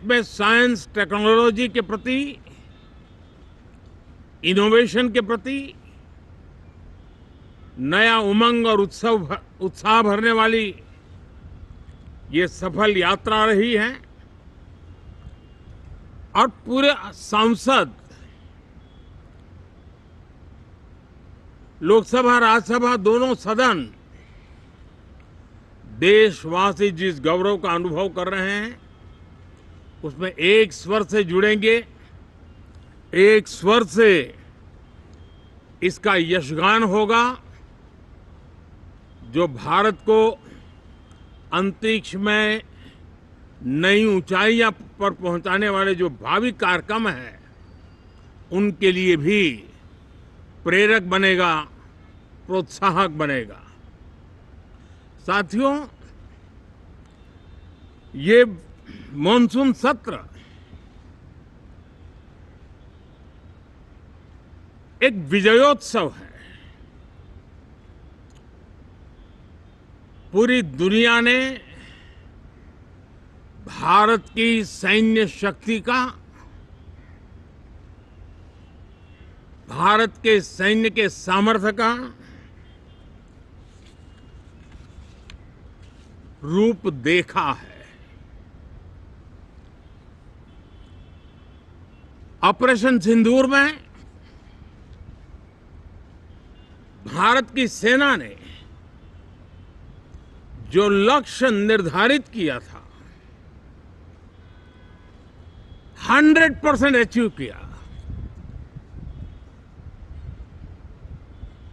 में science technology के प्रति, इनोवेशन के प्रति नया उमंग और उत्साह भरने वाली ये सफल यात्रा रही है। और पूरे सांसद, लोकसभा राज्यसभा दोनों सदन देशवासी जिस गौरव का अनुभव कर रहे हैं उसमें एक स्वर से जुड़ेंगे, एक स्वर से इसका यशगान होगा। जो भारत को अंतरिक्ष में नई ऊंचाइयां पर पहुंचाने वाले जो भावी कार्यक्रम हैं उनके लिए भी प्रेरक बनेगा, प्रोत्साहक बनेगा। साथियों, ये मॉनसून सत्र एक विजयोत्सव है। पूरी दुनिया ने भारत की सैन्य शक्ति का, भारत के सैन्य के सामर्थ्य का रूप देखा है। ऑपरेशन सिंदूर में भारत की सेना ने जो लक्ष्य निर्धारित किया था 100% अचीव किया।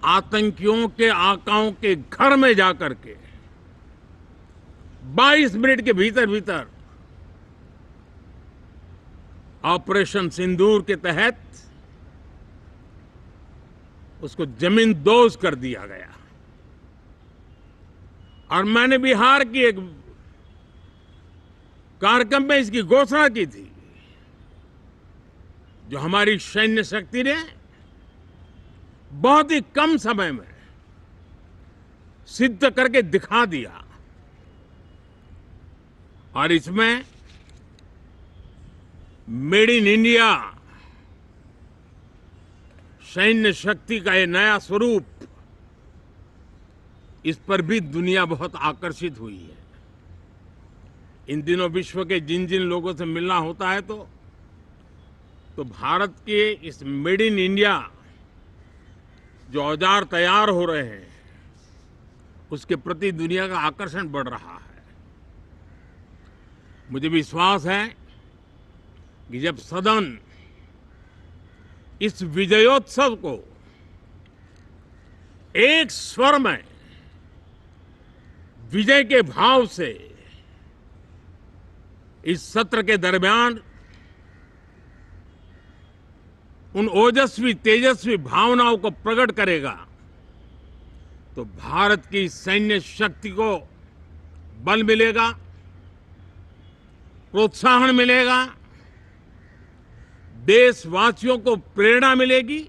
आतंकियों के आकाओं के घर में जाकर के 22 मिनट के भीतर भीतर ऑपरेशन सिंदूर के तहत उसको जमींदोज कर दिया गया। और मैंने बिहार की एक कार्यक्रम में इसकी घोषणा की थी। जो हमारी सैन्य शक्ति ने बहुत ही कम समय में सिद्ध करके दिखा दिया। और इसमें मेड इन इंडिया सैन्य शक्ति का ये नया स्वरूप, इस पर भी दुनिया बहुत आकर्षित हुई है। इन दिनों विश्व के जिन जिन लोगों से मिलना होता है तो भारत के इस मेड इन इंडिया जो औजार तैयार हो रहे हैं उसके प्रति दुनिया का आकर्षण बढ़ रहा है। मुझे विश्वास है कि जब सदन इस विजयोत्सव को एक स्वर में विजय के भाव से इस सत्र के दरमियान उन ओजस्वी तेजस्वी भावनाओं को प्रकट करेगा तो भारत की सैन्य शक्ति को बल मिलेगा, प्रोत्साहन मिलेगा, देशवासियों को प्रेरणा मिलेगी।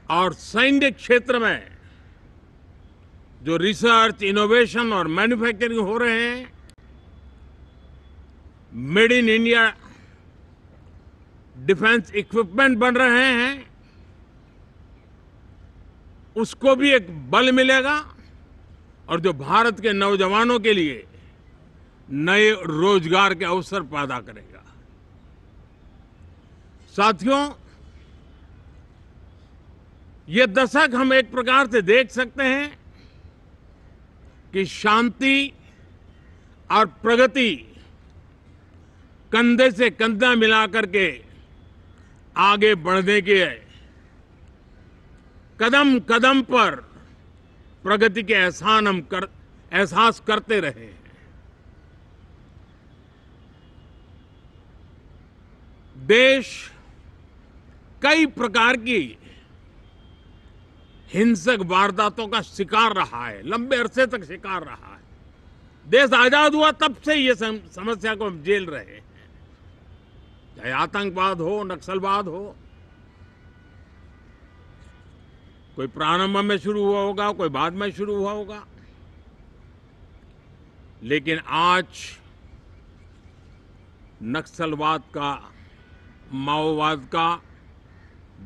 और सैन्य क्षेत्र में जो रिसर्च, इनोवेशन और मैन्युफैक्चरिंग हो रहे हैं, made in India defence equipment बन रहे हैं, उसको भी एक बल मिलेगा। और जो भारत के नौजवानों के लिए नए रोजगार के अवसर पैदा करेगा। साथियों, ये दशक हम एक प्रकार से देख सकते हैं कि शांति और प्रगति कंधे से कंधा मिलाकर के आगे बढ़ने के कदम कदम पर प्रगति के एहसास करते रहे हैं। देश कई प्रकार की हिंसक वारदातों का शिकार रहा है, लंबे अरसे तक शिकार रहा है। देश आजाद हुआ तब से ये समस्या को हम झेल रहे हैं, चाहे आतंकवाद हो, नक्सलवाद हो। कोई प्रारंभ में शुरू हुआ होगा, कोई बाद में शुरू हुआ होगा, लेकिन आज नक्सलवाद का, माओवाद का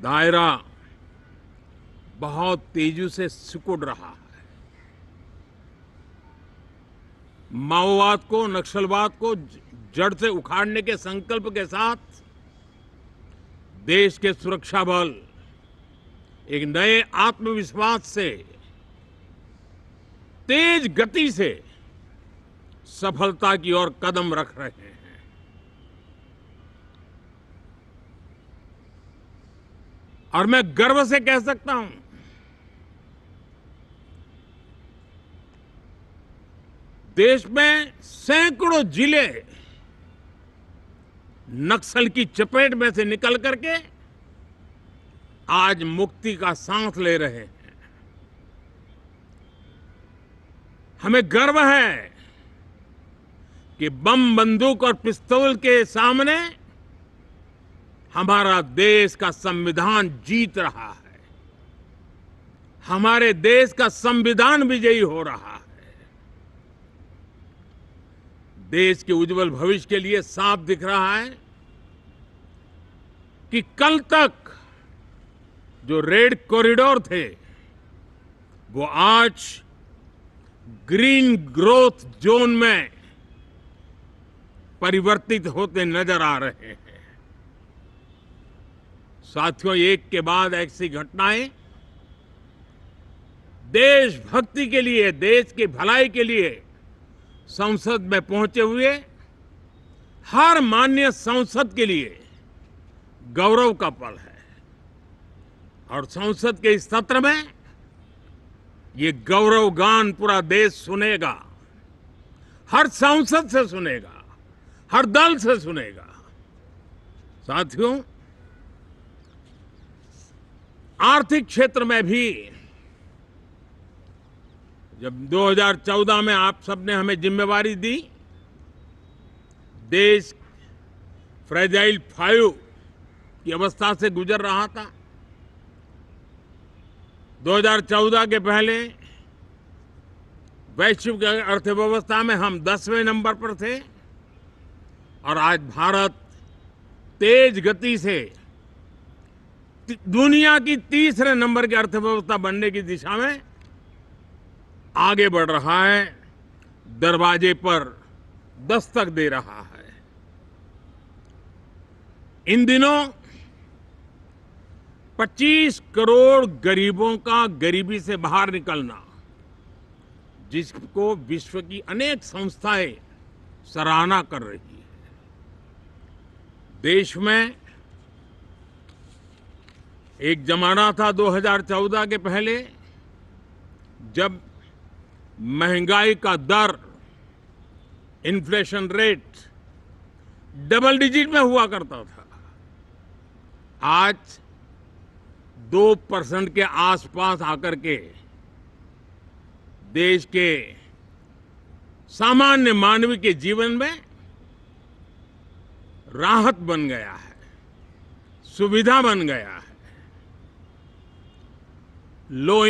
दायरा बहुत तेजी से सिकुड़ रहा है। माओवाद को, नक्सलवाद को जड़ से उखाड़ने के संकल्प के साथ देश के सुरक्षा बल एक नए आत्मविश्वास से, तेज गति से सफलता की ओर कदम रख रहे हैं। और मैं गर्व से कह सकता हूं, देश में सैकड़ों जिले नक्सल की चपेट में से निकल करके आज मुक्ति का सांस ले रहे हैं। हमें गर्व है कि बम, बंदूक और पिस्तौल के सामने हमारा देश का संविधान जीत रहा है। हमारे देश का संविधान विजयी हो रहा है। देश के उज्जवल भविष्य के लिए साफ दिख रहा है कि कल तक जो रेड कॉरिडोर थे वो आज ग्रीन ग्रोथ जोन में परिवर्तित होते नजर आ रहे हैं। साथियों, एक के बाद ऐसी घटनाएं देशभक्ति के लिए, देश की भलाई के लिए संसद में पहुंचे हुए हर माननीय सांसद के लिए गौरव का पल है। और संसद के इस सत्र में ये गौरव गान पूरा देश सुनेगा, हर सांसद से सुनेगा, हर दल से सुनेगा। साथियों, आर्थिक क्षेत्र में भी जब 2014 में आप सबने हमें जिम्मेवारी दी, देश फ्रेजाइल 5 की अवस्था से गुजर रहा था। 2014 के पहले वैश्विक अर्थव्यवस्था में हम 10वें नंबर पर थे और आज भारत तेज गति से दुनिया की तीसरे नंबर की अर्थव्यवस्था बनने की दिशा में आगे बढ़ रहा है, दरवाजे पर दस्तक दे रहा है। इन दिनों 25 करोड़ गरीबों का गरीबी से बाहर निकलना, जिसको विश्व की अनेक संस्थाएं सराहना कर रही है। देश में एक जमाना था 2014 के पहले जब महंगाई का दर, इन्फ्लेशन रेट डबल डिजिट में हुआ करता था। आज 2% के आसपास आकर के देश के सामान्य मानव के जीवन में राहत बन गया है, सुविधा बन गया है। लो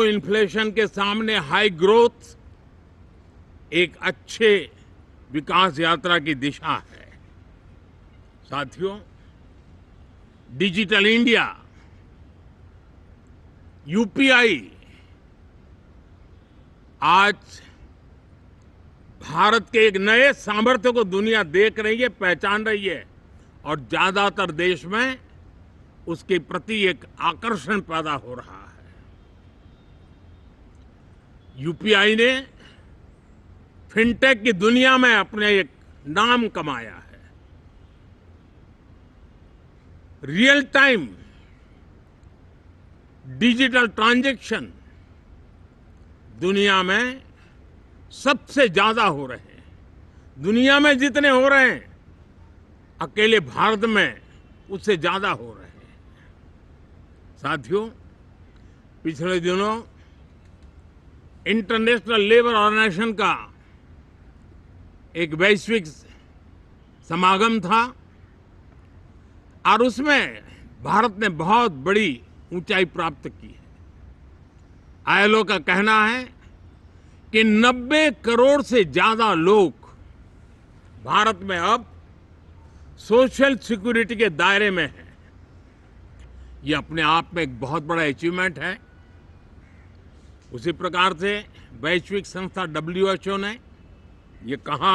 इन्फ्लेशन के सामने हाई ग्रोथ एक अच्छे विकास यात्रा की दिशा है। साथियों, डिजिटल इंडिया, यूपीआई आज भारत के एक नए सामर्थ्य को दुनिया देख रही है, पहचान रही है और ज्यादातर देश में उसके प्रति एक आकर्षण पैदा हो रहा है। यूपीआई ने फिनटेक की दुनिया में अपने एक नाम कमाया है। रियल टाइम डिजिटल ट्रांजैक्शन दुनिया में सबसे ज्यादा हो रहे हैं। दुनिया में जितने हो रहे हैं, अकेले भारत में उससे ज्यादा हो रहे हैं। साथियों, पिछले दिनों इंटरनेशनल लेबर ऑर्गेनाइजेशन का एक वैश्विक समागम था और उसमें भारत ने बहुत बड़ी ऊंचाई प्राप्त की है। आईएलओ का कहना है कि 90 करोड़ से ज्यादा लोग भारत में अब सोशल सिक्योरिटी के दायरे में है। ये अपने आप में एक बहुत बड़ा अचीवमेंट है। उसी प्रकार से वैश्विक संस्था WHO ने ये कहा